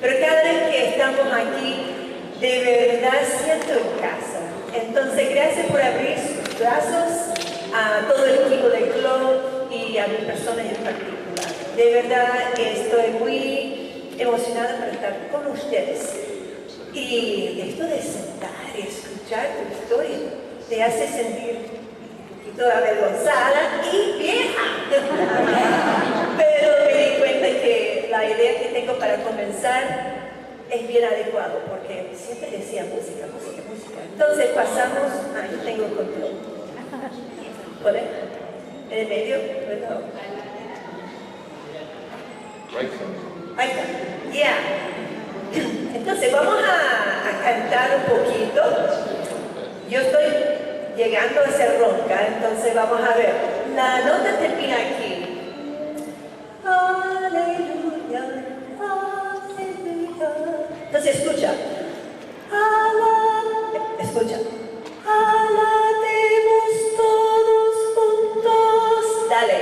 pero cada vez que estamos aquí, de verdad siento en casa. Entonces, gracias por abrir sus brazos a todo el equipo de club y a mi persona en particular. De verdad estoy muy emocionada por estar con ustedes. Y esto de sentar y escuchar tu historia te hace sentir un poquito avergonzada y vieja. Pero me di cuenta que la idea que tengo para comenzar es bien adecuado, porque siempre decía música, música, música. Entonces pasamos, yo tengo control. ¿Vale? ¿En el medio? ¿Verdad? Ahí está. Ya. Entonces vamos a cantar un poquito. Yo estoy llegando a ser ronca, entonces vamos a ver. La nota termina aquí. Aleluya, aleluya. Entonces escucha. Escucha. Alabemos todos juntos. Dale.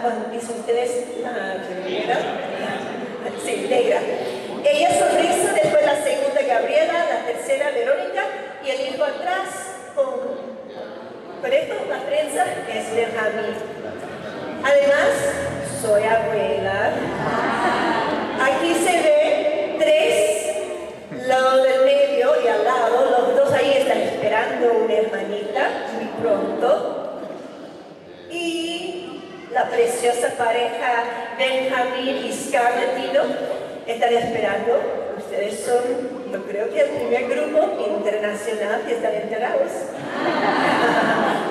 ¿Cómo dicen ustedes? Sí, negra. Ella es Sonrisa, después la segunda Gabriela, la tercera Verónica y el hijo la prensa, es Benjamín. Además, soy abuela. Aquí se ve 3, lo del medio y al lado, los dos ahí están esperando una hermanita muy pronto. Y la preciosa pareja Benjamín y Scarlett Tino están esperando. Ustedes son, yo creo que el primer grupo internacional que están enterados.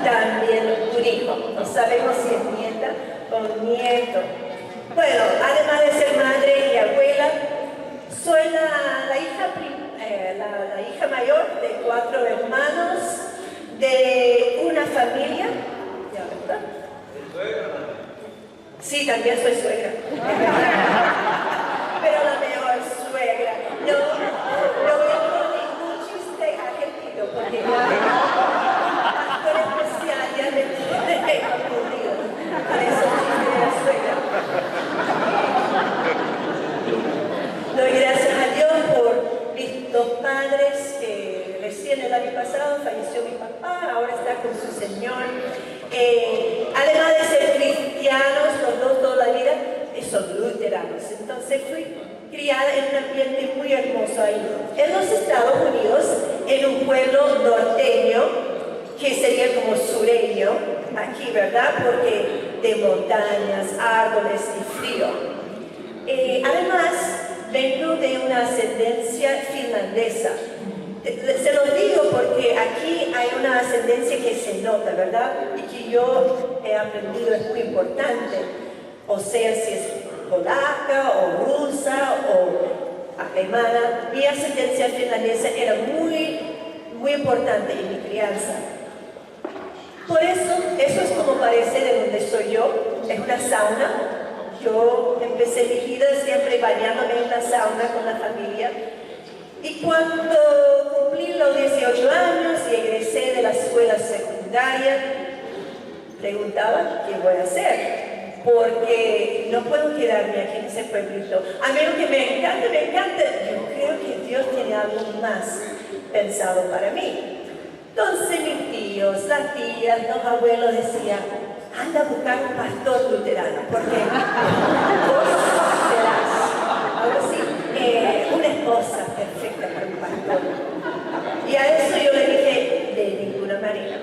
También un hijo, no sabemos si es nieta o nieto. Bueno, además de ser madre y abuela, soy la hija mayor de 4 hermanos, de una familia. ¿Ya verdad? Sí, también soy suegra. Pero la mejor suegra. No voy a poner ningún chiste argentino, porque actor especial ya me he confundido con esos chistes de la suegra. Doy gracias a Dios por mis 2 padres, que recién el año pasado falleció mi papá, ahora está con su Señor. Además de ser cristianos, los 2 toda la vida, son luteranos. Entonces fui criada en un ambiente muy hermoso ahí. En los Estados Unidos, en un pueblo norteño, que sería como sureño, aquí, ¿verdad? Porque de montañas, árboles y frío. Además, vengo de una ascendencia finlandesa. Se lo digo porque aquí hay una ascendencia que se nota, ¿verdad? Y que yo he aprendido, es muy importante. O sea, si es polaca o rusa o alemana, mi ascendencia finlandesa era muy importante en mi crianza. Por eso es como parece de donde soy yo, es una sauna. Yo empecé mi vida siempre bañándome en una sauna con la familia. Y cuando cumplí los 18 años y egresé de la escuela secundaria, preguntaba qué voy a hacer. Porque no puedo quedarme aquí en ese pueblito. A menos que me encante. Yo creo que Dios tiene algo más pensado para mí. Entonces mis tíos, las tías, los abuelos decían, anda a buscar un pastor luterano, porque vos serás, ahora sí, una esposa perfecta para un pastor. Y a eso yo le dije, de ninguna manera.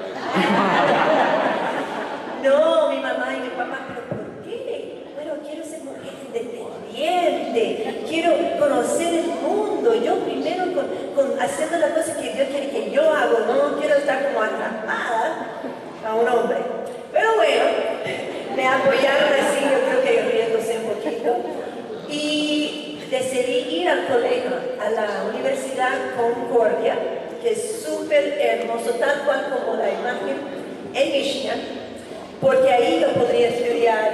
No, mi mamá y mi papá, pero ¿por qué? Bueno, quiero ser mujer independiente, quiero conocer el mundo, yo primero haciendo las cosas que Dios quiere que yo hago, no quiero estar como atrapada a un hombre. Pero bueno, me apoyaron así, yo creo que riéndose un poquito, y decidí ir al colegio, a la Universidad Concordia, que es súper hermoso, tal cual como la imagen en Michigan, porque ahí yo podría estudiar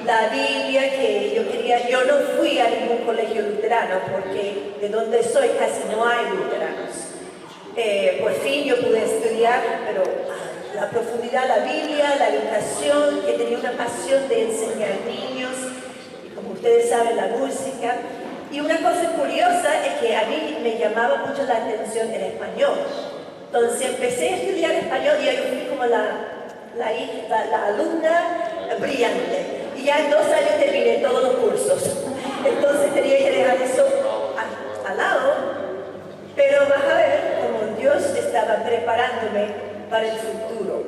la Biblia que yo quería. Yo no fui a ningún colegio luterano porque de donde soy casi no hay luteranos. Por fin yo pude estudiar, pero la profundidad, la Biblia, la educación, que tenía una pasión de enseñar niños, y como ustedes saben, la música. Y una cosa curiosa es que a mí me llamaba mucho la atención el español. Entonces empecé a estudiar español y yo fui como la alumna brillante. Y ya en 2 años terminé todos los cursos. Entonces tenía que dejar eso al lado. Pero vas a ver cómo Dios estaba preparándome para el futuro.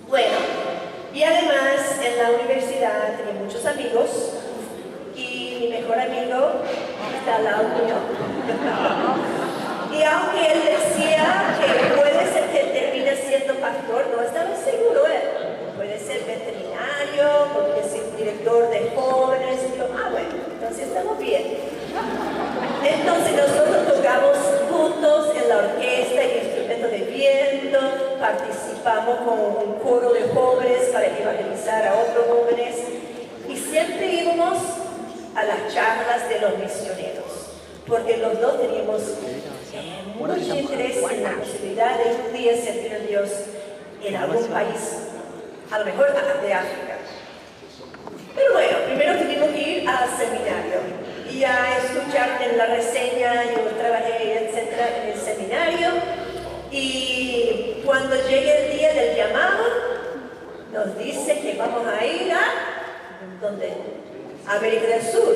Bueno, y además en la universidad tenía muchos amigos. Y mi mejor amigo está al lado mío. Y aunque él decía que puede ser que termine siendo pastor, no estaba seguro él. Puede ser veterinario, puede ser director de jóvenes. Y yo, bueno, entonces estamos bien. Entonces nosotros tocamos juntos en la orquesta y instrumentos de viento, participamos con un coro de jóvenes para evangelizar a otros jóvenes. Y siempre íbamos a las charlas de los misioneros, porque los dos teníamos mucho interés en la posibilidad de un día servir a Dios en algún país, a lo mejor de África. Pero bueno, primero tuvimos que ir al seminario y a escuchar en la reseña. Yo trabajé, etcétera, en el seminario, y cuando llegue el día del llamado, nos dice que vamos a ir a, ¿dónde? América del Sur,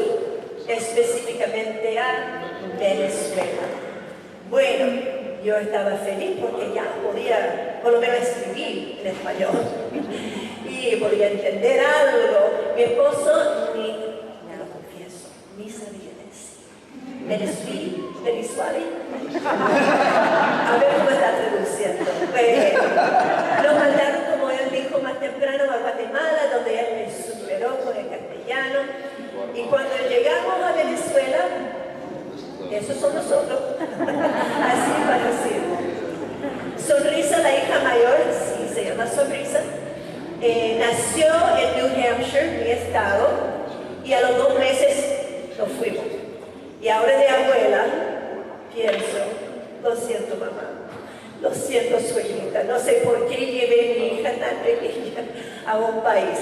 específicamente a Venezuela. Bueno, yo estaba feliz porque ya podía por lo menos escribir en español y podía entender algo. Mi esposo, me lo confieso, ni sabía decir. Venezuela. A ver cómo está traduciendo. Nos mandaron, como él dijo más temprano, a Guatemala, donde él me superó con el castellano. Y cuando llegamos a Venezuela, esos son nosotros. Así parecido. Sonrisa, la hija mayor, sí, se llama Sonrisa, nació en New Hampshire, mi estado, y a los 2 meses nos fuimos. Y ahora de abuela, pienso, lo siento mamá, lo siento suegrita, no sé por qué llevé a mi hija tan pequeña a un país.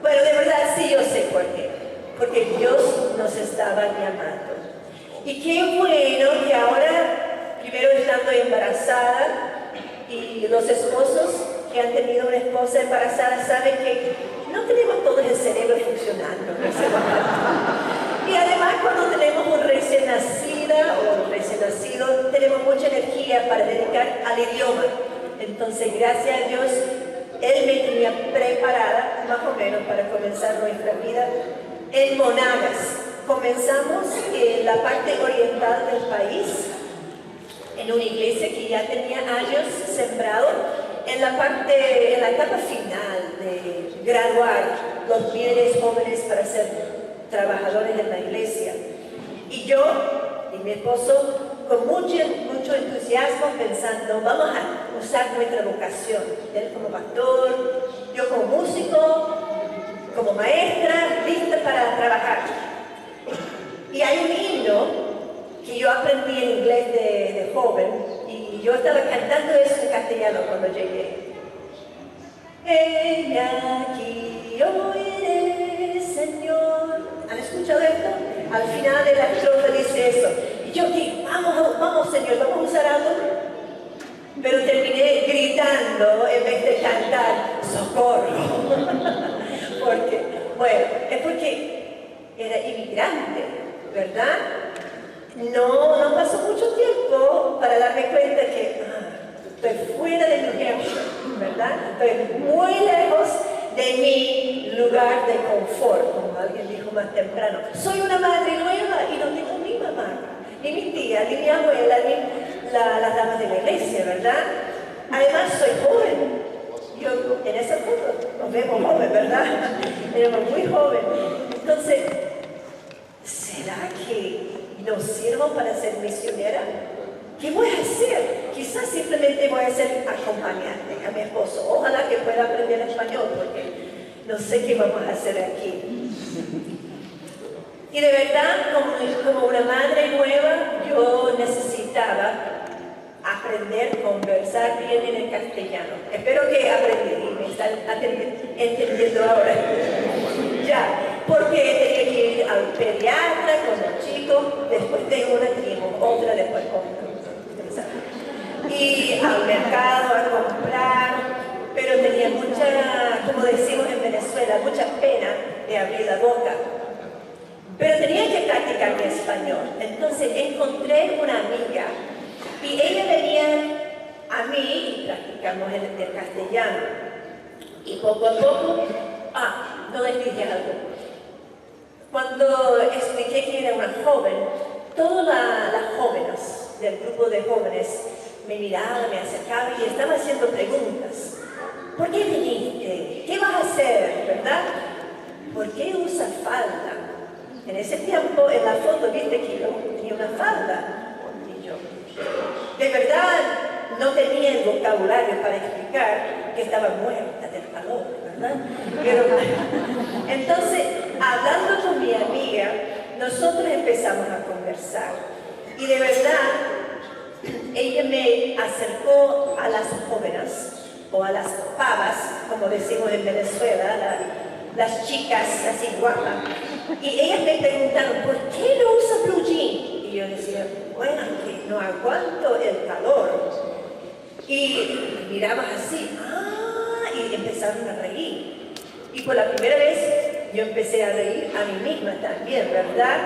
Pero de verdad sí yo sé por qué, porque Dios nos estaba llamando. Y qué bueno que ahora, primero estando embarazada, y los esposos que han tenido una esposa embarazada saben que no tenemos todo el cerebro funcionando en ese momento. Y además cuando tenemos un recién nacida o un recién nacido, tenemos mucha energía para dedicar al idioma. Entonces, gracias a Dios, Él me tenía preparada, más o menos, para comenzar nuestra vida en Monagas. Comenzamos en la parte oriental del país, en una iglesia que ya tenía años sembrado, en la etapa final de graduar los líderes jóvenes para ser trabajadores en la iglesia. Y yo y mi esposo, con mucho entusiasmo, pensando, vamos a usar nuestra vocación. Él como pastor, yo como músico, como maestra, lista para trabajar. Y hay un himno que yo aprendí en inglés de joven, y yo estaba cantando eso en castellano cuando llegué. Ella aquí hoy eres, Señor. ¿Han escuchado esto? Al final de la estrofa dice eso. Y yo dije, vamos Señor, vamos a usar algo. Pero terminé gritando en vez de cantar, ¡socorro! Es porque era inmigrante, ¿verdad? No pasó mucho tiempo para darme cuenta que estoy fuera de New Hampshire, ¿verdad? Estoy muy lejos de mi lugar de confort, como alguien dijo más temprano. Soy una madre nueva y no tengo ni mamá, ni mi tía, ni mi abuela, ni las damas de la iglesia, ¿verdad? Además, soy joven. Yo, en esa foto, nos vemos jóvenes, ¿verdad? Éramos muy jóvenes. Entonces, ¿será que nos sirvo para ser misionera? ¿Qué voy a hacer? Quizás simplemente voy a ser acompañante a mi esposo. Ojalá que pueda aprender español, porque no sé qué vamos a hacer aquí. Y de verdad, como una madre nueva, yo necesitaba aprender a conversar bien en el castellano. Espero que aprendí y me están entendiendo ahora. Ya, porque tenía que ir al pediatra con el chico, después de una teníamos otra, después otra. Y al mercado a comprar, pero tenía mucha, como decimos en Venezuela, mucha pena de abrir la boca. Pero tenía que practicar mi español. Entonces encontré una amiga y ella venía a mí y practicamos el castellano. Y poco a poco, no les dije algo. Cuando expliqué que era una joven, todas las jóvenes del grupo de jóvenes me miraban, me acercaban y estaban haciendo preguntas. ¿Por qué viniste? ¿Qué vas a hacer? ¿Verdad? ¿Por qué usas falda? En ese tiempo, en la foto, viste que yo tenía una falda. Y yo, de verdad, no tenía el vocabulario para explicar que estaba muerta del calor, ¿verdad? Pero, entonces, hablando con mi amiga, nosotros empezamos a conversar. Y de verdad, ella me acercó a las jóvenes, o a las pavas, como decimos en Venezuela, las chicas así guapas. Y ellas me preguntaron, ¿por qué no usa blue jean? Y yo decía, bueno, que no aguanto el calor. Y mi mirabas así, y empezaron a reír. Y por la primera vez yo empecé a reír a mí misma también, ¿verdad?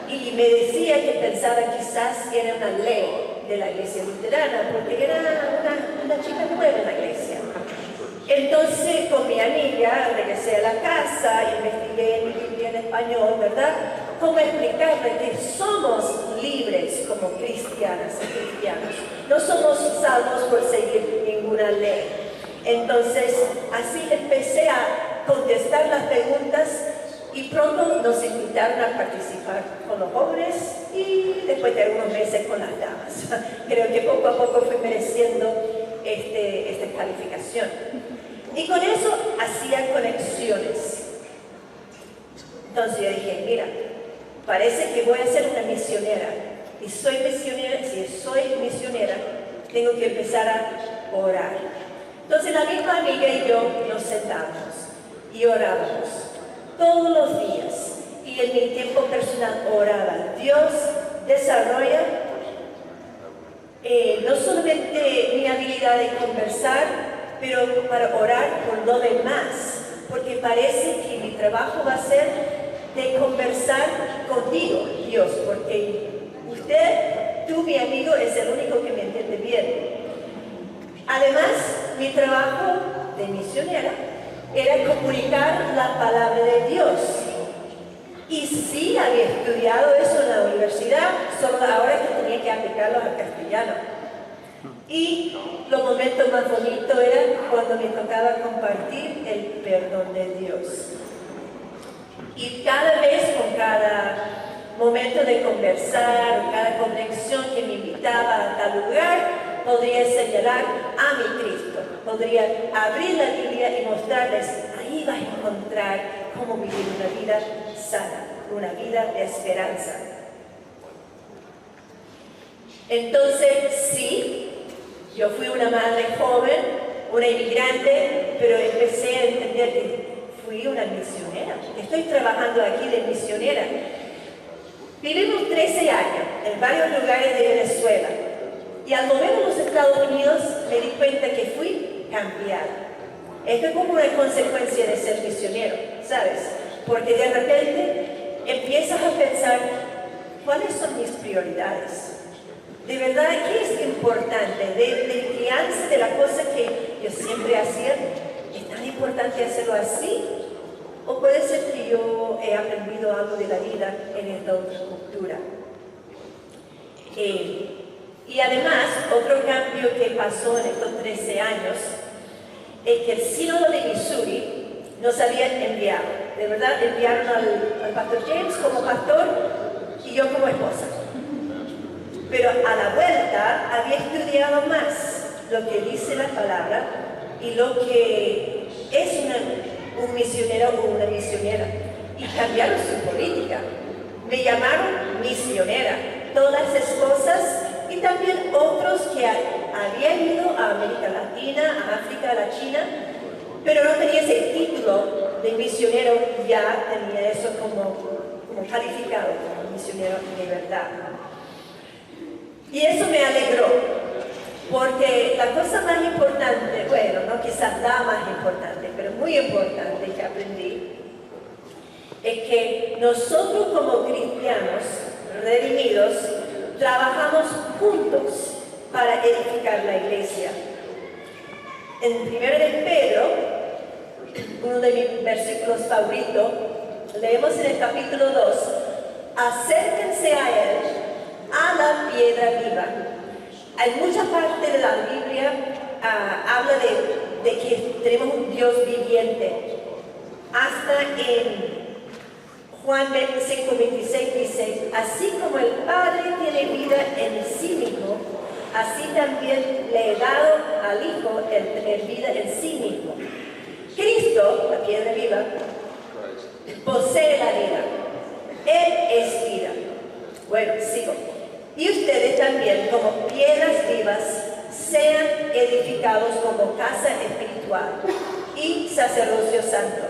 Y me decía que pensaba quizás era una ley de la iglesia luterana, porque era una chica nueva en la iglesia. Entonces, con mi amiga, regresé a la casa, investigué mi Biblia en español, ¿verdad? Cómo explicarle que somos libres como cristianas y cristianos. No somos salvos por seguir ninguna ley. Entonces, así empecé a contestar las preguntas y pronto nos invitaron a participar con los jóvenes y después de algunos meses con las damas. Creo que poco a poco fui mereciendo esta calificación. Y con eso hacía conexiones. Entonces yo dije, mira, parece que voy a ser una misionera. Y soy misionera, si soy misionera, tengo que empezar a orar. Entonces la misma amiga y yo nos sentamos y orábamos todos los días. Y en mi tiempo personal oraba. Dios desarrolla no solamente mi habilidad de conversar, pero para orar por lo demás, porque parece que mi trabajo va a ser de conversar contigo, Dios, porque tú, mi amigo, es el único que me entiende bien. Además, mi trabajo de misionera era comunicar la palabra de Dios. Y sí, había estudiado eso en la universidad, solo ahora que tenía que aplicarlo al castellano. Y los momentos más bonitos eran cuando me tocaba compartir el perdón de Dios. Y cada vez, con cada momento de conversar, cada conexión que me invitaba a tal lugar, podría señalar a mi Cristo. Podría abrir la Biblia y mostrarles, ahí vas a encontrar cómo vivir una vida sana, una vida de esperanza. Entonces, sí, yo fui una madre joven, una inmigrante, pero empecé a entender que fui una misionera, que estoy trabajando aquí de misionera. Vivimos 13 años en varios lugares de Venezuela y al mover a los Estados Unidos me di cuenta que fui cambiada. Esto es como una consecuencia de ser misionero, ¿sabes? Porque de repente empiezas a pensar, ¿cuáles son mis prioridades? De verdad, ¿qué es importante? De crianza, de la cosa que yo siempre hacía, ¿es tan importante hacerlo así? O puede ser que yo he aprendido algo de la vida en esta otra cultura. Y además, otro cambio que pasó en estos 13 años es que el sínodo de Missouri nos había enviado. De verdad, enviaron al pastor James como pastor y yo como esposa. Pero a la vuelta había estudiado más lo que dice la palabra y lo que es un misionero o una misionera. Y cambiaron su política. Me llamaron misionera. Todas las esposas y también otros que habían ido a América Latina, a África, a la China, pero no tenía ese título de misionero, ya tenía eso como calificado como misionero de verdad. Y eso me alegró, porque la cosa más importante, bueno, no quizás la más importante, pero muy importante que aprendí, es que nosotros como cristianos redimidos trabajamos juntos para edificar la iglesia. En 1 de Pedro, uno de mis versículos favoritos, leemos en el capítulo 2, acérquense a él, a la piedra viva. Hay mucha parte de la Biblia habla de que tenemos un Dios viviente. Hasta en Juan 25:26 dice, así como el Padre tiene vida en sí mismo, así también le he dado al Hijo el tener vida en sí mismo. Cristo, la piedra viva, posee la vida. Él es vida. Bueno, sigo. Y ustedes también, como piedras vivas, sean edificados como casa espiritual y sacerdocio santo,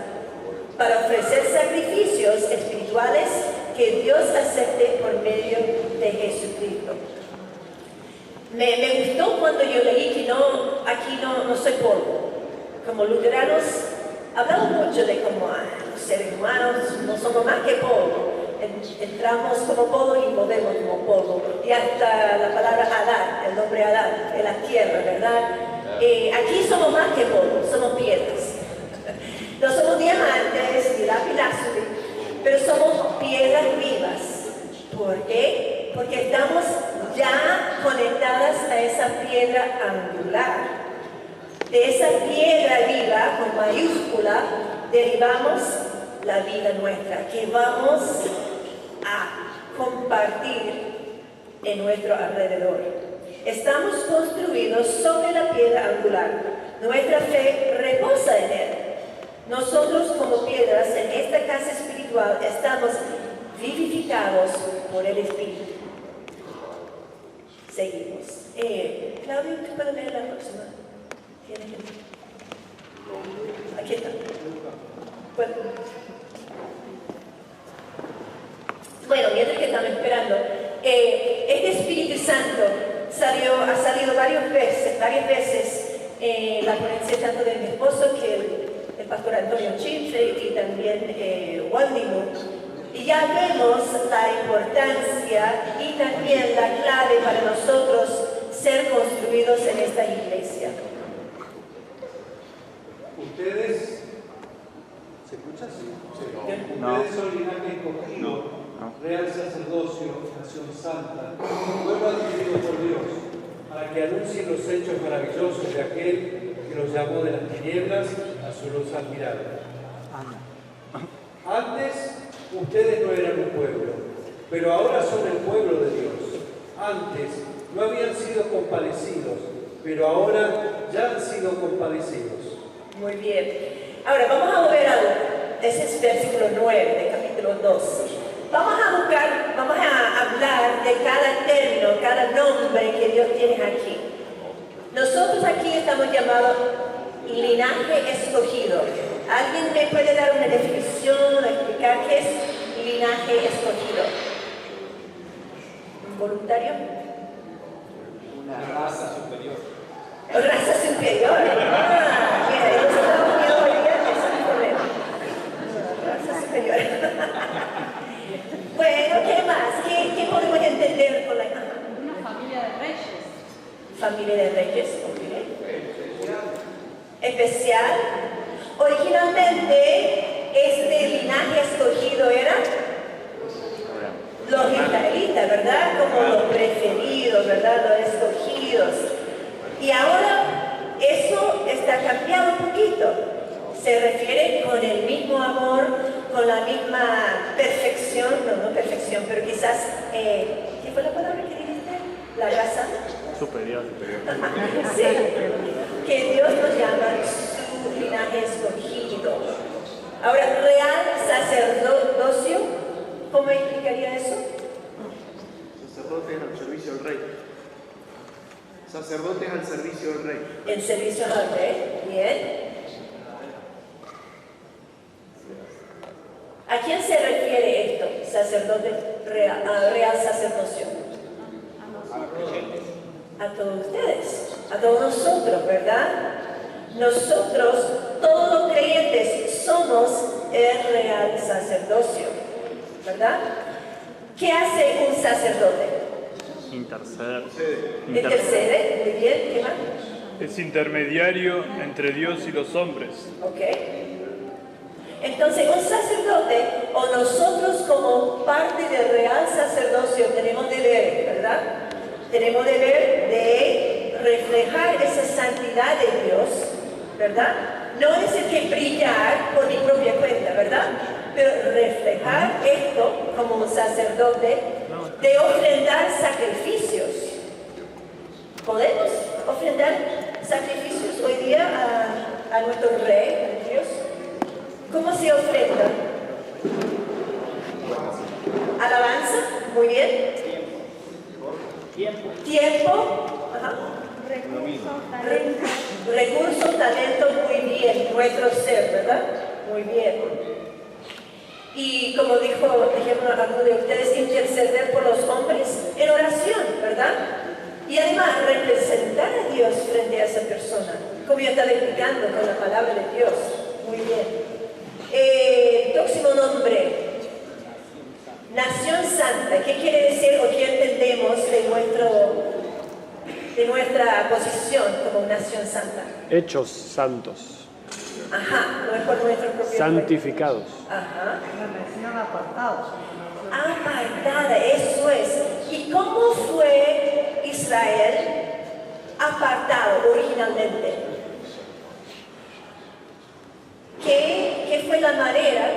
para ofrecer sacrificios espirituales que Dios acepte por medio de Jesucristo. Me gustó cuando yo leí que aquí no soy polvo. Como luteranos, hablamos mucho de cómo los seres humanos no somos más que polvo. Entramos como polvo y volvemos como polvo. Y hasta la palabra Adán, el nombre Adán, de la tierra, ¿verdad? Aquí somos más que polvo, somos piedras. No somos diamantes ni lapislázuli, pero somos piedras vivas. ¿Por qué? Porque estamos ya conectadas a esa piedra angular. De esa piedra viva, con mayúscula, derivamos la vida nuestra, que vamos a compartir en nuestro alrededor. Estamos construidos sobre la piedra angular. Nuestra fe reposa en él. Nosotros como piedras en esta casa espiritual estamos vivificados por el Espíritu. Seguimos. Claudio, ¿tú puedes leer la próxima? Aquí está. Bueno, mientras que estamos esperando, este Espíritu Santo ha salido varias veces en la ponencia tanto de mi esposo que el pastor Antonio Chinche y también Waldimur. Y ya vemos la importancia y también la clave para nosotros ser construidos en esta iglesia. Ustedes, ¿se escucha? Sí. Ustedes son linaje escogido, real sacerdocio, nación santa, pueblo adquirido por Dios, para que anuncien los hechos maravillosos de aquel que los llamó de las tinieblas a su luz admirable. Antes, ustedes no eran un pueblo, pero ahora son el pueblo de Dios. Antes no habían sido compadecidos, pero ahora ya han sido compadecidos. Muy bien. Ahora vamos a volver ese es versículo 9 del capítulo 2. Vamos a hablar de cada término, cada nombre que Dios tiene aquí. Nosotros aquí estamos llamados linaje escogido. ¿Alguien me puede dar una definición, explicar qué es linaje escogido? ¿Un voluntario? Una raza superior. Raza superior. Mira, los Estados Unidos hoy día es un problema. Raza superior. Bueno, ¿qué más? ¿Qué podemos entender con la imagen? Una familia de reyes. Familia de reyes, ok. Especial. Originalmente, este linaje escogido era los israelitas, ¿verdad? Como los preferidos, ¿verdad? Los escogidos. Y ahora eso está cambiado un poquito. Se refiere con el mismo amor, con la misma perfección, no perfección, pero quizás, ¿qué fue la palabra que dijiste? La raza Superior. sí, que Dios nos llama su linaje escogido. Ahora, real sacerdocio, ¿cómo explicaría eso? Sacerdotes al servicio del rey. Sacerdotes al servicio del rey. En servicio al rey, bien. ¿A quién se refiere esto? Sacerdote real sacerdocio. A todos ustedes, a todos nosotros, ¿verdad? Nosotros, todos los creyentes, somos el real sacerdocio, ¿verdad? ¿Qué hace un sacerdote? Interceder. Intercede, muy bien, ¿qué más? Es intermediario entre Dios y los hombres. Ok. Entonces, un sacerdote, o nosotros como parte del real sacerdocio, tenemos deber, ¿verdad? Tenemos deber de reflejar esa santidad de Dios, ¿verdad? No es el que brillar por mi propia cuenta, ¿verdad? Pero reflejar esto como un sacerdote, de ofrendar sacrificios. ¿Podemos ofrendar sacrificios hoy día a nuestro Rey, a Dios? ¿Cómo se ofrenda? Alabanza, muy bien. Tiempo. Ajá. Recursos, talentos, muy bien. Nuestro ser, ¿verdad? Muy bien. Y como dijeron algunos de ustedes, interceder por los hombres en oración, ¿verdad? Y además, representar a Dios frente a esa persona, como yo estaba explicando con la palabra de Dios. Muy bien. Próximo nombre. Nación Santa. ¿Qué quiere decir o qué entendemos de nuestra posición como Nación Santa? Hechos santos, Ajá, no es por nuestro propio santificados. Ajá. La mención apartados. Apartada, eso es. ¿Y cómo fue Israel apartado originalmente? ¿Qué fue la manera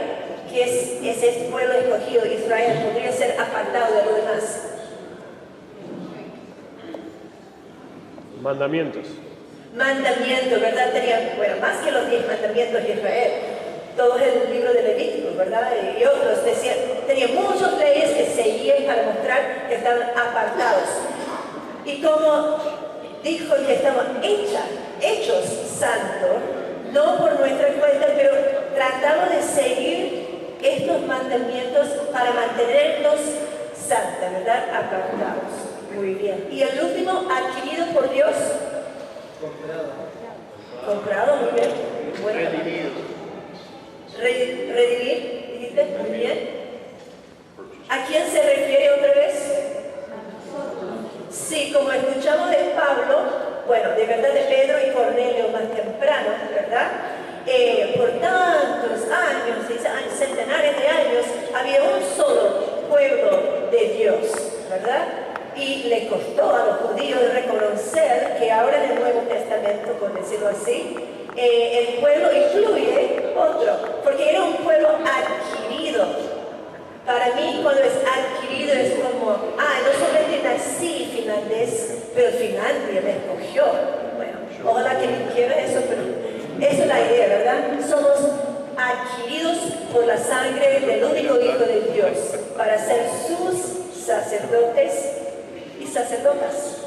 que ese pueblo escogido, Israel, podría ser apartado de los demás? Mandamientos. Mandamientos, ¿verdad? Tenían, bueno, más que los 10 mandamientos de Israel. Todo el libro de Levítico, ¿verdad? Y otros decían, tenían muchas leyes que seguían para mostrar que estaban apartados. Y como dijo que estaban hechos santos, no por nuestra cuenta, pero tratamos de seguir estos mandamientos para mantenernos santos, ¿verdad? Apartados. Muy bien. Y el último, adquirido por Dios. Comprado, muy bien. Bueno. Redimir, dijiste, muy bien. ¿A quién se refiere otra vez? Sí, como escuchamos de Pablo, bueno, de verdad de Pedro y Cornelio más temprano, ¿verdad? Por tantos años, centenares de años, había un solo pueblo de Dios, ¿verdad? Y le costó a los judíos reconocer que ahora en el Nuevo Testamento, por decirlo así, el pueblo incluye otro, porque era un pueblo adquirido. Para mí, cuando es adquirido, es como, no solamente nací finlandés, pero Finlandia me escogió. Bueno, ojalá que me quiera eso, pero esa es la idea, ¿verdad? Somos adquiridos por la sangre del único Hijo de Dios para ser sus sacerdotes y sacerdotas.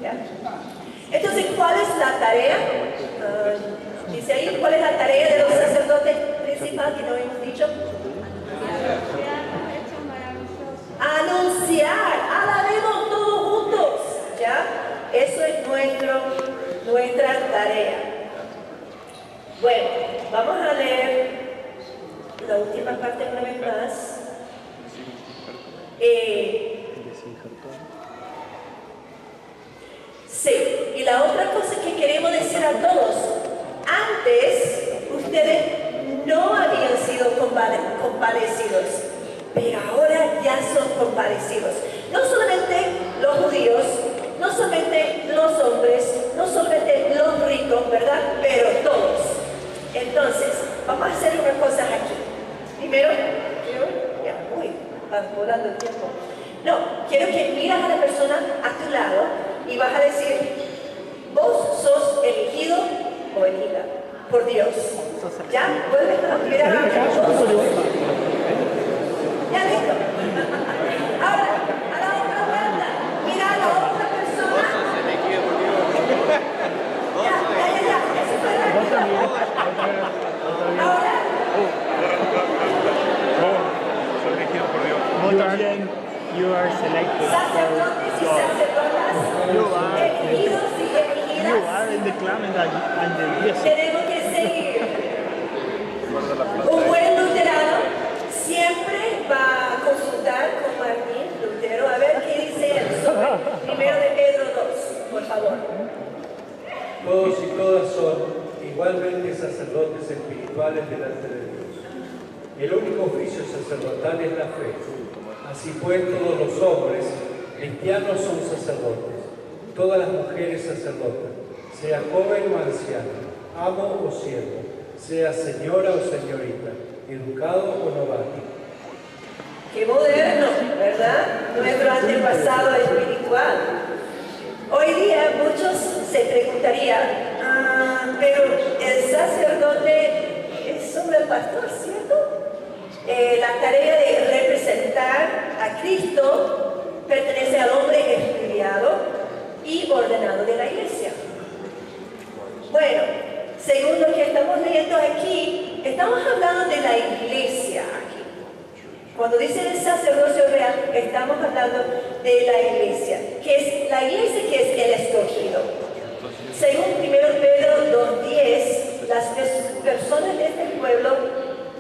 ¿Ya? Entonces, ¿cuál es la tarea? Dice ahí, ¿cuál es la tarea de los sacerdotes principal que no hemos dicho? Anunciar, alabemos todos juntos, ¿ya? Eso es nuestra tarea. Bueno, vamos a leer la última parte una vez más. Sí, y la otra cosa que queremos decir a todos, antes ustedes no habían sido compadecidos, pero ahora ya son compadecidos. No solamente los judíos, no solamente los hombres, no solamente los ricos, ¿verdad? Pero todos. Entonces, vamos a hacer unas cosas aquí. Primero, va volando el tiempo. No, quiero que miras a la persona a tu lado y vas a decir, vos sos elegido o elegida por Dios. ¿Ya? Vuelves a mirar a ya listo. Ahora, a la otra vuelta, mira a la otra persona. Ya. Eso fue rápido. Ahora. Soy elegido por Dios. You are selected Sacerdotes y for God. sacerdotas, elegidos y You elegidas. are in the climate and the yes. Tenemos que seguir. Un buen luterano siempre va a consultar con Martín Lutero a ver qué dice él sobre primero de Pedro 2, por favor. Todos y todas son igualmente sacerdotes espirituales delante de Dios. El único oficio sacerdotal es la fe. Así pues, todos los hombres cristianos son sacerdotes, todas las mujeres sacerdotas, sea joven o anciano, amo o siervo, sea señora o señorita, educado o novato. Qué moderno, ¿verdad? Nuestro antepasado espiritual. Hoy día muchos se preguntarían, pero el sacerdote es sobre el pastor, ¿cierto? La tarea de representar a Cristo pertenece al hombre estudiado y ordenado de la iglesia. Bueno, según lo que estamos leyendo aquí, estamos hablando de la iglesia aquí. Cuando dice el sacerdocio real, estamos hablando de la iglesia, que es la iglesia que es el escogido. Según 1 Pedro 2:10, las personas de este pueblo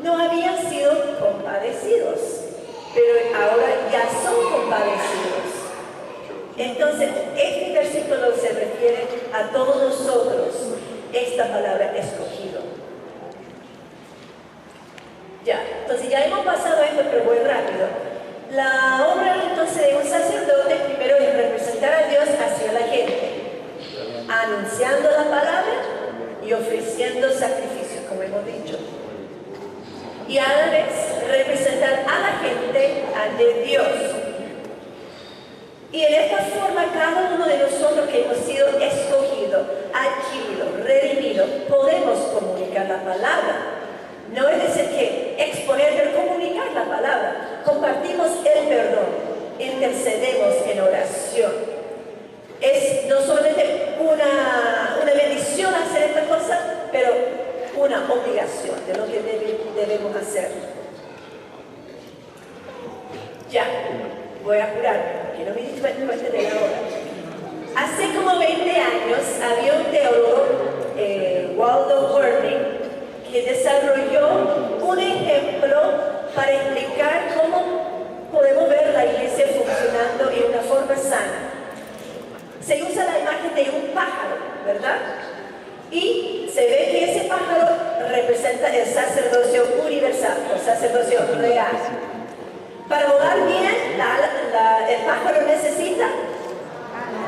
no habían sido compadecidos, pero ahora ya son compadecidos. Entonces, este versículo se refiere a todos nosotros, esta palabra escogido. Ya, entonces ya hemos pasado esto, pero voy rápido. La obra entonces de un sacerdote primero es representar a Dios hacia la gente, anunciando la palabra y ofreciendo sacrificios, como hemos dicho. Y a la vez representar a la gente ante Dios. Y en esta forma cada uno de nosotros que hemos sido escogidos, adquiridos, redimidos, podemos comunicar la palabra. No es decir que exponer, pero comunicar la palabra. Compartimos el perdón, intercedemos en oración. Es no solamente una bendición hacer esta cosa, pero una obligación de lo que debemos hacer. Ya, voy a apurarme, porque no me di cuenta de la hora. Hace como 20 años había un teólogo, Waldo Werning, que desarrolló un ejemplo para explicar cómo podemos ver la iglesia funcionando en una forma sana. Se usa la imagen de un pájaro, ¿verdad? Y se ve que ese pájaro representa el sacerdocio universal, el sacerdocio real. Para volar bien, el pájaro necesita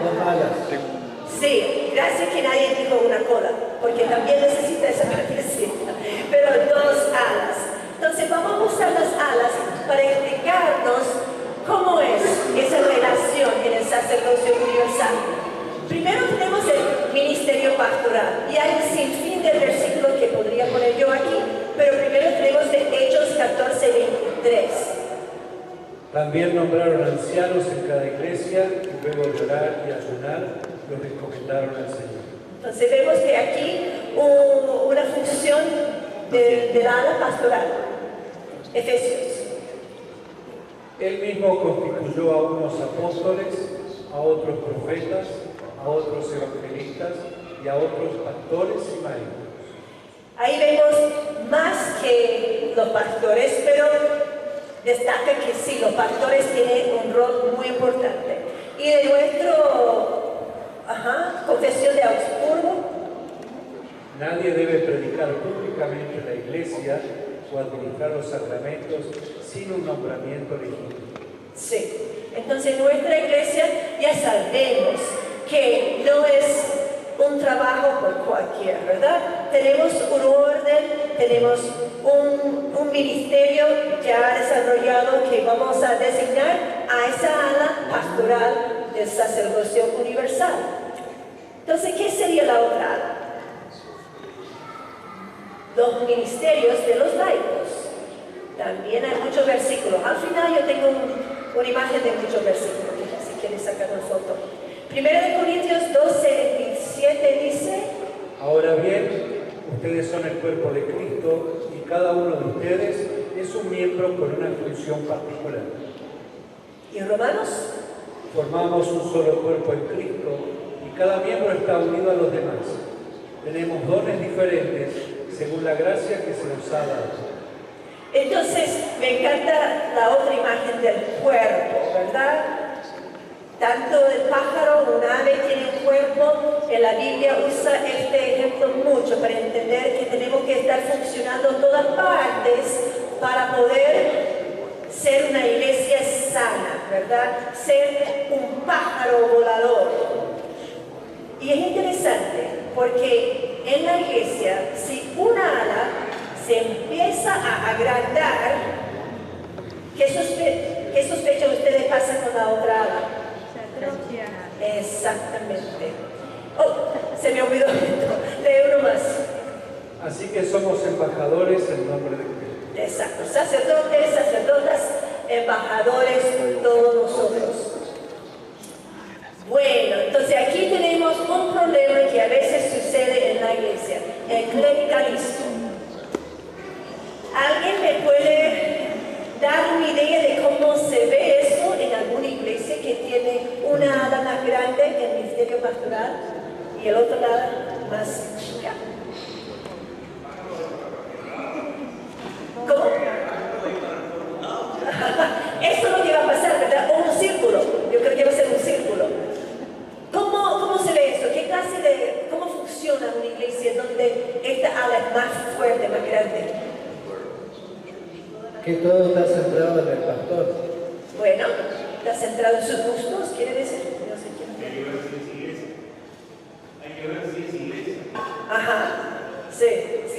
Dos alas. sí, gracias que nadie dijo una cola, porque también necesita esa cabecita, pero dos alas. Entonces vamos a usar las alas para explicarnos cómo es esa relación en el sacerdocio universal. Primero tenemos el ministerio pastoral, y hay un sinfín de versículos que podría poner yo aquí, pero primero tenemos de Hechos 14:23. También nombraron ancianos en cada iglesia y luego de orar y ayunar los encomendaron al Señor. Entonces vemos que aquí una función de la ala pastoral. Efesios. Él mismo constituyó a unos apóstoles, a otros profetas, a otros evangelistas y a otros pastores y maestros. Ahí vemos más que los pastores, pero destaca que sí, los pastores tienen un rol muy importante. Y de confesión de Augsburgo, Nadie debe predicar públicamente la iglesia o administrar los sacramentos sin un nombramiento legítimo. sí. Entonces nuestra iglesia ya sabemos que no es un trabajo por cualquiera, ¿verdad? Tenemos un orden, tenemos un ministerio ya desarrollado que vamos a designar a esa ala pastoral del sacerdocio universal. Entonces, ¿qué sería la otra ala? Los ministerios de los laicos. También hay muchos versículos. Al final yo tengo una imagen de muchos versículos, si quieren sacar una foto. 1 Corintios 12:27 dice: Ahora bien, ustedes son el cuerpo de Cristo y cada uno de ustedes es un miembro con una función particular. ¿Y Romanos? Formamos un solo cuerpo en Cristo y cada miembro está unido a los demás. Tenemos dones diferentes según la gracia que se nos ha dado. Entonces, me encanta la otra imagen del cuerpo, ¿verdad? Tanto el pájaro, un ave tiene un cuerpo. En la Biblia usa este ejemplo mucho para entender que tenemos que estar funcionando en todas partes para poder ser una iglesia sana, ¿verdad? Ser un pájaro volador. Y es interesante porque en la iglesia, si una ala se empieza a agrandar, ¿qué sospechan ustedes pasa con la otra ala? Exactamente. Oh, se me olvidó esto. Leo uno más. Así que somos embajadores en nombre de Cristo. Exacto. Sacerdotes, sacerdotas, embajadores, todos nosotros. Bueno, entonces aquí tenemos un problema que a veces sucede en la iglesia, el clericalismo. ¿Alguien me puede dar una idea pastoral y el otro lado más chica. ¿Cómo? Eso es lo que va a pasar, ¿verdad? O un círculo. Yo creo que va a ser un círculo. ¿Cómo se ve eso? ¿Cómo funciona una iglesia donde esta ala es más fuerte, más grande? Que todo está centrado en el pastor. Bueno, está centrado en sus gustos, quiere decir. No sé qué. Hay que ver si es iglesia. Hay que ver si es iglesia. Ajá, sí,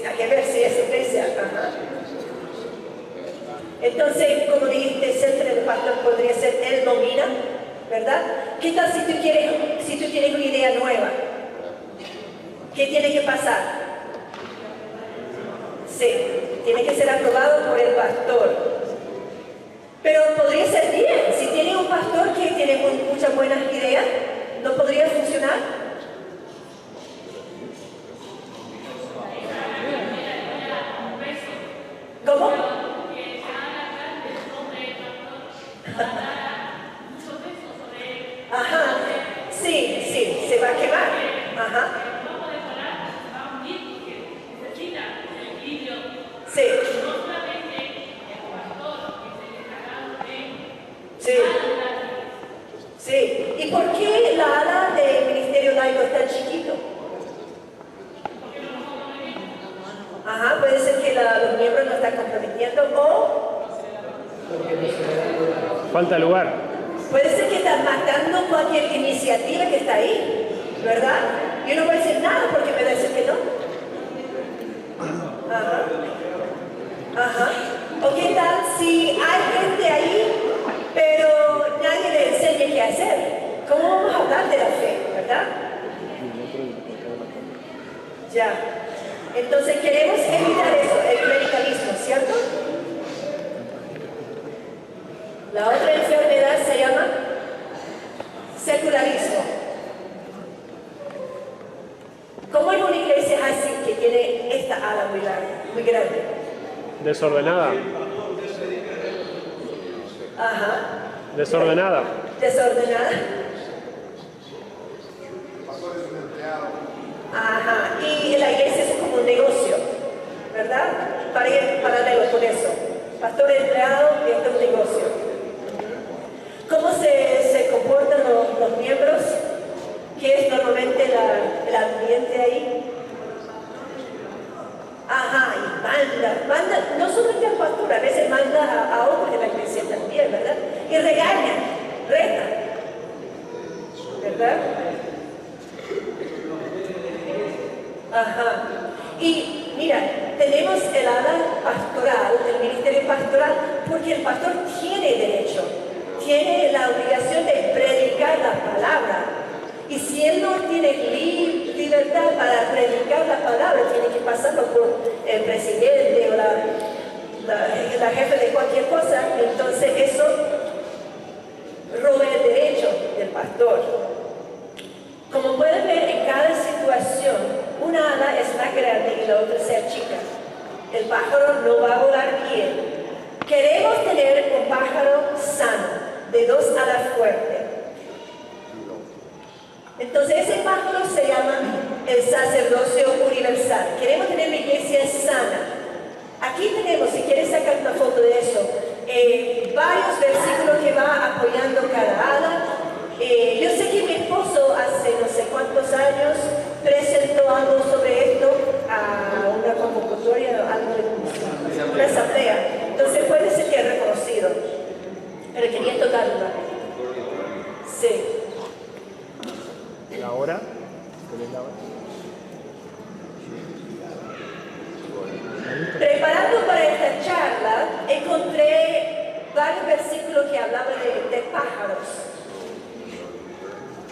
hay que ver si es iglesia. Ajá. Entonces, como dijiste, el centro del pastor podría ser él domina, ¿verdad? ¿Qué tal si tú tienes una idea nueva? ¿Qué tiene que pasar? Sí, tiene que ser aprobado por el pastor. Pero podría ser bien, si tiene un pastor que tiene muchas buenas ideas, ¿no podría funcionar? ¿Cómo? Ajá, sí, se va a quemar. Ajá. Sí. Sí. Sí. ¿Y por qué la ala del ministerio laico es tan chiquito? Ajá, puede ser que los miembros no están comprometiendo o Falta lugar. puede ser que están matando cualquier iniciativa que está ahí, ¿verdad? Yo no voy a decir nada porque me va a decir que no. Ajá. Ajá. ¿O qué tal si hay gente ahí, pero nadie le enseña qué hacer? ¿Cómo vamos a hablar de la fe, verdad? Ya. Entonces queremos evitar eso, el clericalismo, ¿cierto? La otra enfermedad se llama secularismo. ¿Cómo es una iglesia así que tiene esta ala muy larga, muy grande? Desordenada. Ajá. Desordenada. Desordenada. Ajá. Y la iglesia es como un negocio, ¿verdad? Para ir paralelo con eso. Pastor empleado y esto es un negocio. ¿Cómo se comportan los miembros? ¿Qué es normalmente el ambiente ahí? Ajá, y manda, no solamente al pastor, a veces manda a otros de la iglesia también, ¿verdad? Y regaña, reta, ¿verdad? Ajá. Y mira, tenemos el ala pastoral, el ministerio pastoral, porque el pastor tiene derecho, tiene la obligación de predicar la palabra. Y si él no tiene libertad para predicar la palabra, tiene que pasarlo por el presidente o la jefe de cualquier cosa, entonces eso roba el derecho del pastor. Como pueden ver, en cada situación, una ala es más grande y la otra sea chica. El pájaro no va a volar bien. Queremos tener un pájaro sano, de 2 alas fuertes. Entonces ese pájaro se llama el sacerdocio universal. Queremos tener una iglesia sana. Aquí tenemos, si quieres sacar una foto de eso, varios versículos que va apoyando cada ala. Yo sé que mi esposo hace no sé cuántos años presentó algo sobre esto a una convocatoria, algo de una asamblea. Entonces puede ser que es reconocido. Pero quería tocarlo. Sí. ¿La hora? ¿Cuál es la hora? Preparando para esta charla, encontré varios versículos que hablaban de pájaros.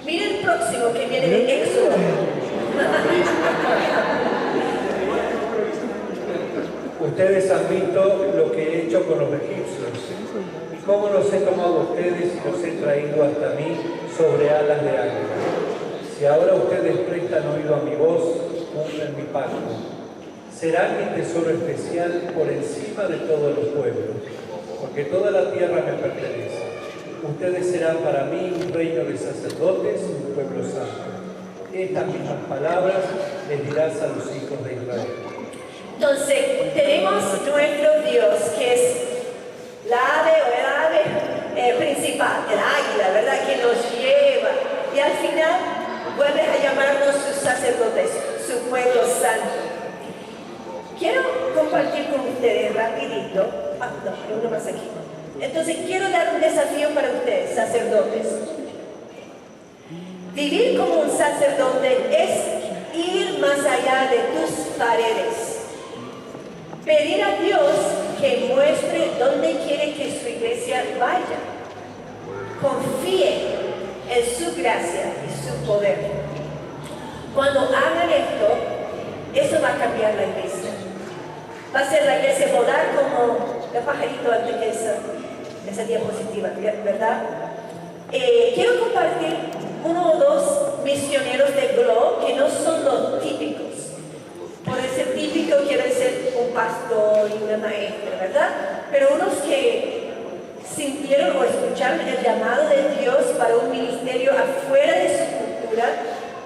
Miren el próximo que viene de Éxodo. Ustedes han visto lo que he hecho con los egipcios y cómo los he tomado a ustedes y los he traído hasta mí sobre alas de águila. Si ahora ustedes prestan oído a mi voz, cumplen mi pacto. Será mi tesoro especial por encima de todos los pueblos, porque toda la tierra me pertenece. Ustedes serán para mí un reino de sacerdotes y un pueblo santo. estas mismas palabras les dirás a los hijos de Israel. Entonces, tenemos nuestro Dios, que es el ave principal, el águila, ¿verdad? Que nos lleva. Y al final vuelve a llamarnos sus sacerdotes, su pueblo santo. Quiero compartir con ustedes rapidito. No, hay uno más aquí. Entonces, quiero dar un desafío para ustedes, sacerdotes. Vivir como un sacerdote es ir más allá de tus paredes. Pedir a Dios que muestre dónde quiere que su iglesia vaya. Confíe en su gracia y su poder. Cuando hagan esto, eso va a cambiar la iglesia. Va a ser la iglesia volar como el pajarito antes de esa diapositiva, ¿verdad? Quiero compartir uno o dos misioneros de Globe que no son los típicos. Por ser típico quiere ser un pastor y una maestra, ¿verdad? Pero unos que sintieron o escucharon el llamado de Dios para un ministerio afuera de su cultura,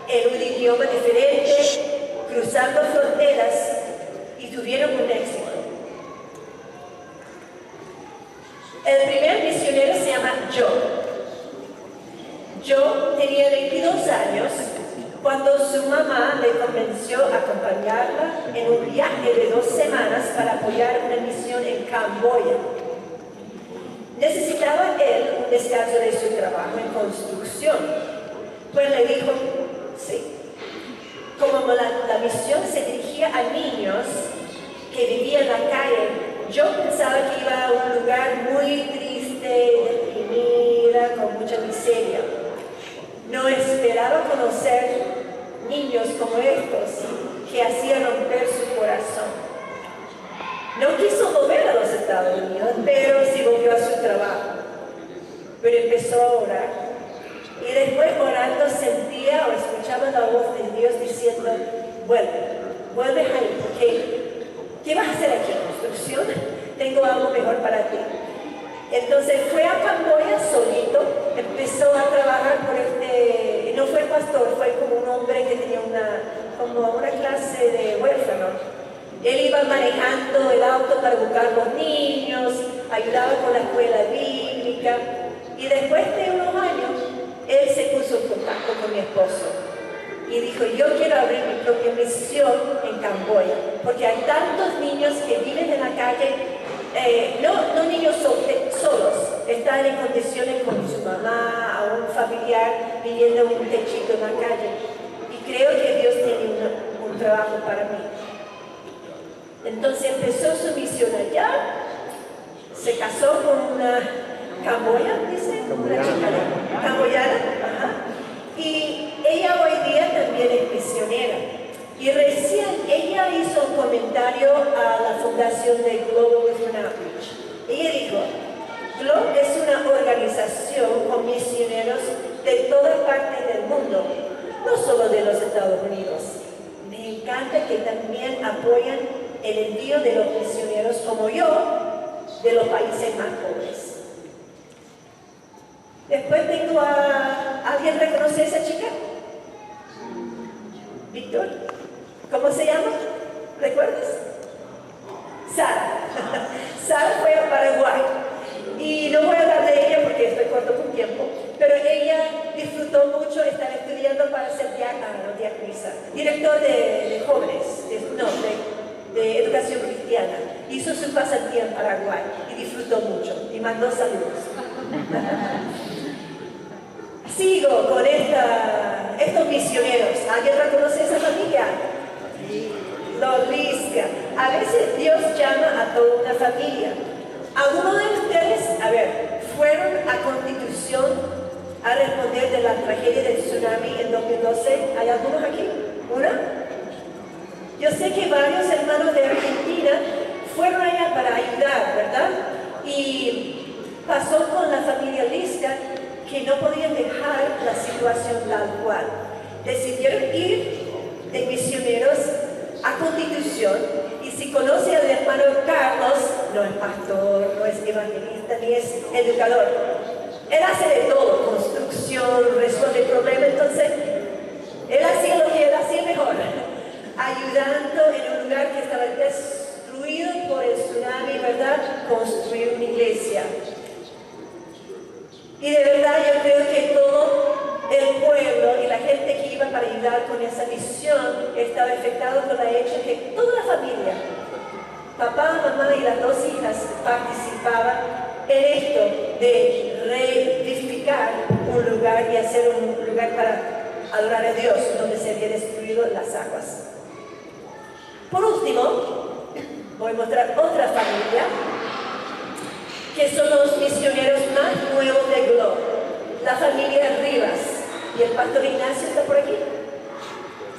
en un idioma diferente, cruzando fronteras, y tuvieron un éxito. El primer misionero se llama Joe. Joe tenía 22 años cuando su mamá le convenció a acompañarla en un viaje de 2 semanas para apoyar una misión en Camboya. Necesitaba él un descanso de su trabajo en construcción. Pues le dijo, sí. Como la misión se dirigía a niños que vivían en la calle, yo pensaba que iba a un lugar muy triste, deprimida, con mucha miseria. No esperaba conocer niños como estos que hacían romper su corazón. No quiso volver a los Estados Unidos, pero sí volvió a su trabajo. Pero empezó a orar. Y después orando sentía o escuchaba la voz de Dios diciendo, vuelve ahí, porque ¿qué vas a hacer aquí? ¿Construcción? Tengo algo mejor para ti. Entonces fue a Camboya solito, empezó a trabajar por no fue pastor, fue como un hombre que tenía una clase de huérfano. Él iba manejando el auto para buscar a los niños, ayudaba con la escuela bíblica, y después de unos años, él se puso en contacto con mi esposo y dijo, yo quiero abrir mi propia misión en Camboya, porque hay tantos niños que viven en la calle, no niños solos, están en condiciones con su mamá o un familiar viviendo en un techito en la calle. Y creo que Dios tiene un trabajo para mí. Entonces empezó su misión allá, se casó con una camboyana, dice, una chica camboyana, y ella hoy día también es misionera. Y recién ella hizo un comentario a la fundación de Global Wisdom Outreach. Ella dijo, Globe es una organización con misioneros de todas partes del mundo, no solo de los Estados Unidos. Me encanta que también apoyan el envío de los misioneros como yo, de los países más pobres. Después tengo a... ¿Alguien reconoce a esa chica? ¿Víctor? ¿Cómo se llama? ¿Recuerdas? Sara. Sara fue a Paraguay. Y no voy a hablar de ella porque estoy corto con tiempo, pero ella disfrutó mucho estar estudiando para ser director de jóvenes, de educación cristiana. Hizo su pasantía en Paraguay y disfrutó mucho y mandó saludos. Sigo con estos misioneros. ¿Alguien reconoce esa familia? Los Lisca. A veces Dios llama a toda una familia. Algunos de ustedes, fueron a Constitución a responder de la tragedia del tsunami en 2012. ¿Hay algunos aquí? ¿Una? Yo sé que varios hermanos de Argentina fueron allá para ayudar, ¿verdad? Y pasó con la familia Lisca que no podían dejar la situación tal cual. Decidieron ir de misioneros a Constitución, y si conoce al hermano Carlos, no es pastor, no es evangelista, ni es educador. Él hace de todo, construcción, resuelve problemas. Entonces, Él hacía lo que él hacía mejor, ayudando en un lugar que estaba destruido por el tsunami, ¿verdad? Construir una iglesia. Y de verdad yo creo que todo el pueblo y la gente que iba para ayudar con esa misión estaba afectado por el hecho que toda la familia, papá, mamá y las dos hijas, participaban en esto de reedificar un lugar y hacer un lugar para adorar a Dios donde se habían destruido las aguas. Por último, voy a mostrar otra familia que son los misioneros más nuevos de Globo, la familia Rivas. ¿Y el pastor Ignacio está por aquí?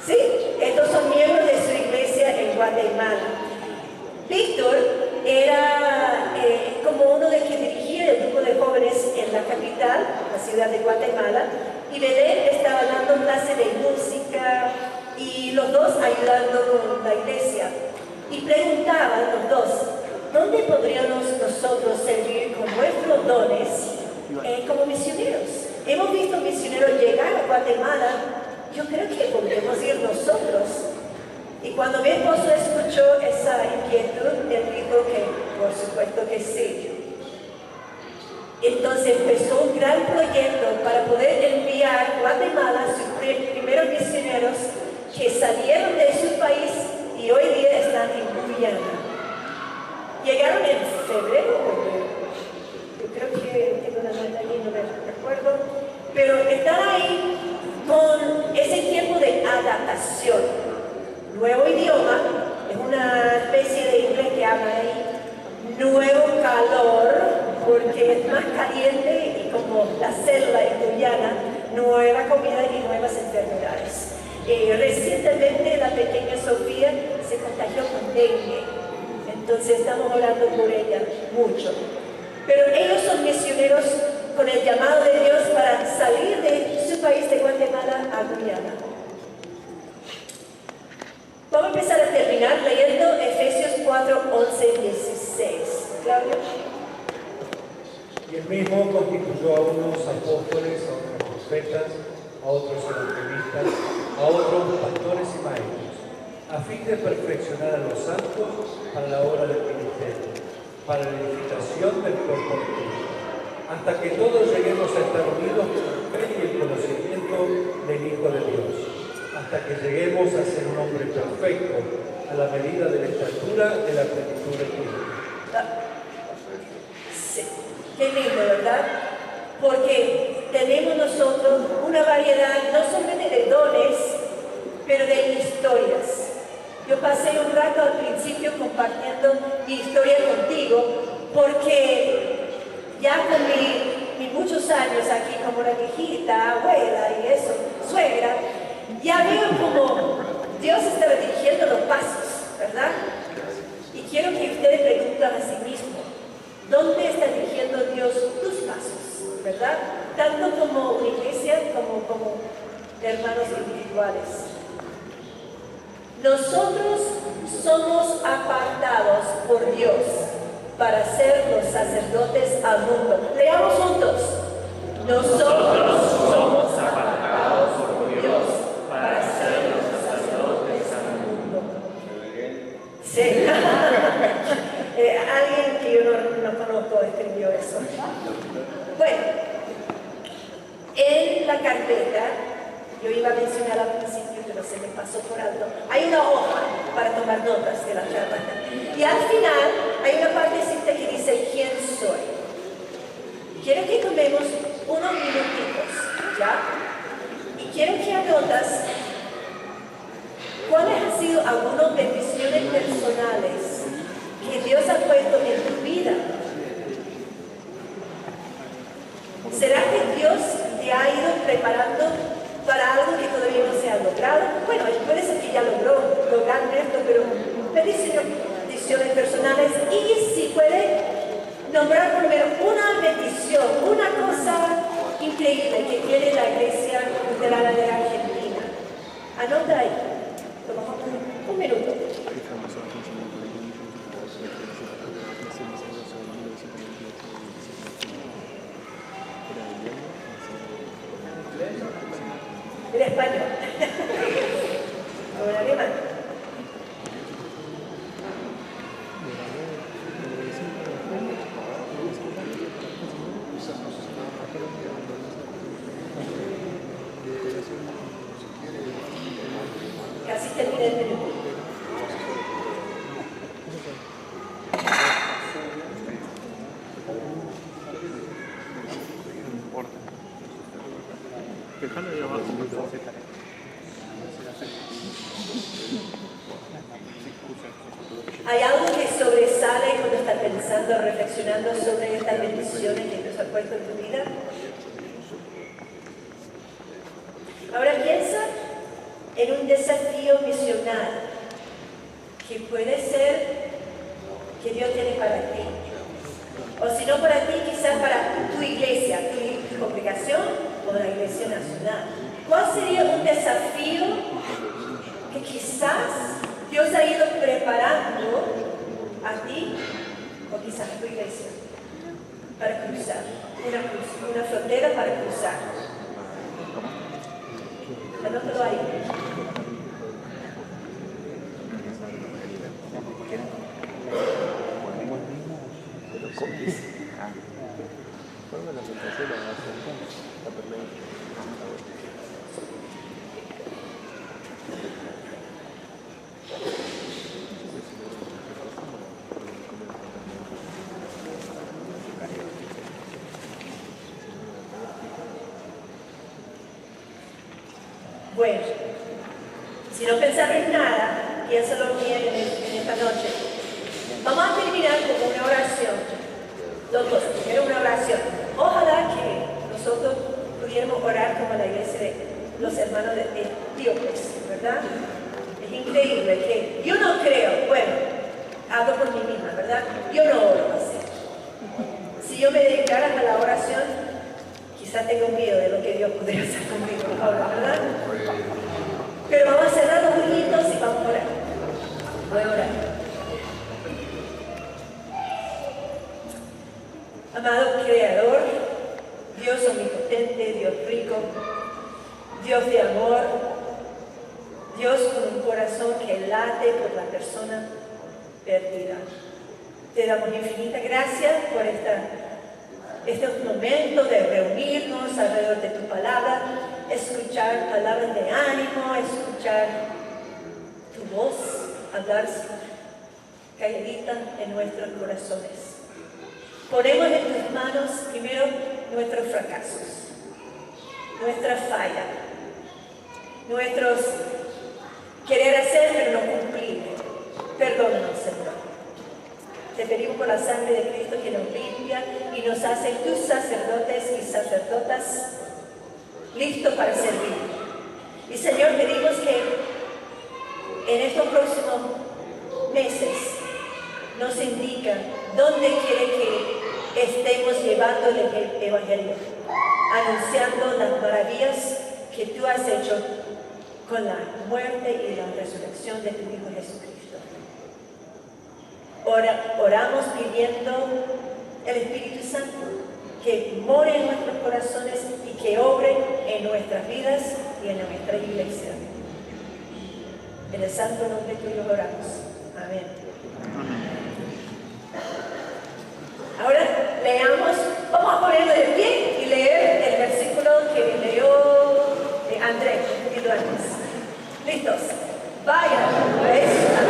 Sí, estos son miembros de su iglesia en Guatemala. Víctor era como uno de los que dirigía el grupo de jóvenes en la capital, la ciudad de Guatemala, y Belén estaba dando clases de música y los dos ayudando con la iglesia. Y preguntaban los dos, ¿dónde podríamos nosotros servir con nuestros dones como misioneros? Hemos visto misioneros llegar a Guatemala, yo creo que podríamos ir nosotros. Y cuando mi esposo escuchó esa inquietud, él dijo que por supuesto que sí. Entonces empezó un gran proyecto para poder enviar a Guatemala a sus primeros misioneros que salieron de su país y hoy día están en Guyana. Llegaron en febrero, yo creo que tengo una nota allí, no me recuerdo, pero están ahí con ese tiempo de adaptación. Nuevo idioma, es una especie de inglés que hablan ahí, nuevo calor, porque es más caliente y como la selva en Guyana, nueva comida y nuevas enfermedades. Recientemente la pequeña Sofía se contagió con dengue, entonces estamos orando por ella mucho. Pero ellos son misioneros con el llamado de Dios para salir de su país de Guatemala a Guyana. Vamos a empezar a terminar leyendo Efesios 4, 11, 16. Claudio. Y él mismo constituyó a unos apóstoles, a otros profetas, a otros evangelistas, a otros pastores y maestros, a fin de perfeccionar a los santos para la obra del ministerio, para la edificación del cuerpo de Cristo, hasta que todos lleguemos a estar unidos por la fe y el conocimiento del Hijo de Dios, hasta que lleguemos a ser un hombre perfecto, a la medida de la estatura de la plenitud de Cristo. Sí, qué lindo, ¿verdad? Porque tenemos nosotros una variedad no solamente de dones, pero de historias. Yo pasé un rato al principio compartiendo mi historia contigo, porque ya con mis muchos años aquí como la viejita, abuela y eso, suegra, ya veo como Dios estaba dirigiendo los pasos, ¿verdad? Y quiero que ustedes pregunten a sí mismos, ¿dónde está dirigiendo Dios tus pasos? ¿Verdad? Tanto como una iglesia como hermanos individuales. Nosotros somos apartados por Dios para ser los sacerdotes al mundo. Leamos juntos. Nosotros somos apartados por Dios para ser los sacerdotes al mundo. Sí. Alguien que yo no conozco escribió eso. Bueno, en la carpeta, yo iba a mencionar al principio, pero se me pasó por alto, hay una hoja para tomar notas de la charla. Y al final hay una partecita que dice ¿quién soy? Quiero que tomemos unos minutitos, ¿ya? Y quiero que anotas cuáles han sido algunas bendiciones personales que Dios ha puesto en tu vida. ¿Será que Dios te ha ido preparando para algo que todavía no se ha logrado? Bueno, puede ser que ya lograron esto, pero bendiciones personales. Y si puede nombrar por lo menos una bendición, una cosa increíble que tiene la Iglesia Luterana de Argentina. Anota ahí. Tomamos un minuto. En español. con un alemán. Casi terminé el minuto. Déjalo ahí abajo. ¿Hay algo que sobresale cuando estás pensando, reflexionando sobre estas bendiciones que Dios ha puesto en tu vida? Ahora piensa en un desafío misional que puede ser que Dios tiene para ti. O si no para ti, quizás para tu iglesia, tu congregación o la iglesia nacional. ¿Cuál sería un desafío que quizás Dios ha ido preparando a ti o quizás a tu iglesia para cruzar? Una frontera para cruzar. Anótalo ahí. Bueno, si no pensaron en nada, piénsalo bien en esta noche. Vamos a terminar con una oración. Dos cosas. Primero una oración. Ojalá que nosotros pudiéramos orar como la iglesia de los hermanos de Etíopes, ¿verdad? Es increíble que yo no creo, bueno, hablo por mí misma, ¿verdad? Yo no oro así. Si yo me dedicara a la oración, quizás tengo miedo de lo que Dios podría hacer conmigo ahora, ¿verdad? Pero vamos a cerrar los ojitos y vamos a orar. Voy a orar. Amado Creador, Dios omnipotente, Dios rico, Dios de amor, Dios con un corazón que late por la persona perdida. Te damos infinita gracias por este momento de reunirnos alrededor de tu palabra, escuchar palabras de ánimo, escuchar tu voz, hablar calladita en nuestros corazones. Ponemos en tus manos primero nuestros fracasos, nuestra falla, nuestros querer hacer pero no cumplir. Perdónanos, Señor. Te pedimos por la sangre de Cristo que nos limpia y nos hace tus sacerdotes y sacerdotas listos para servir. Y Señor, pedimos que en estos próximos meses nos indica dónde quiere que estemos llevando el Evangelio, anunciando las maravillas que tú has hecho con la muerte y la resurrección de tu Hijo Jesucristo. Oramos pidiendo el Espíritu Santo que more en nuestros corazones y que obre en nuestras vidas y en nuestra iglesia. En el santo nombre tuyo oramos. Amén. Ahora leamos, vamos a ponerlo de pie y leer el versículo que leyó Andrés un poquito antes. ¿Listos? Vaya, pues.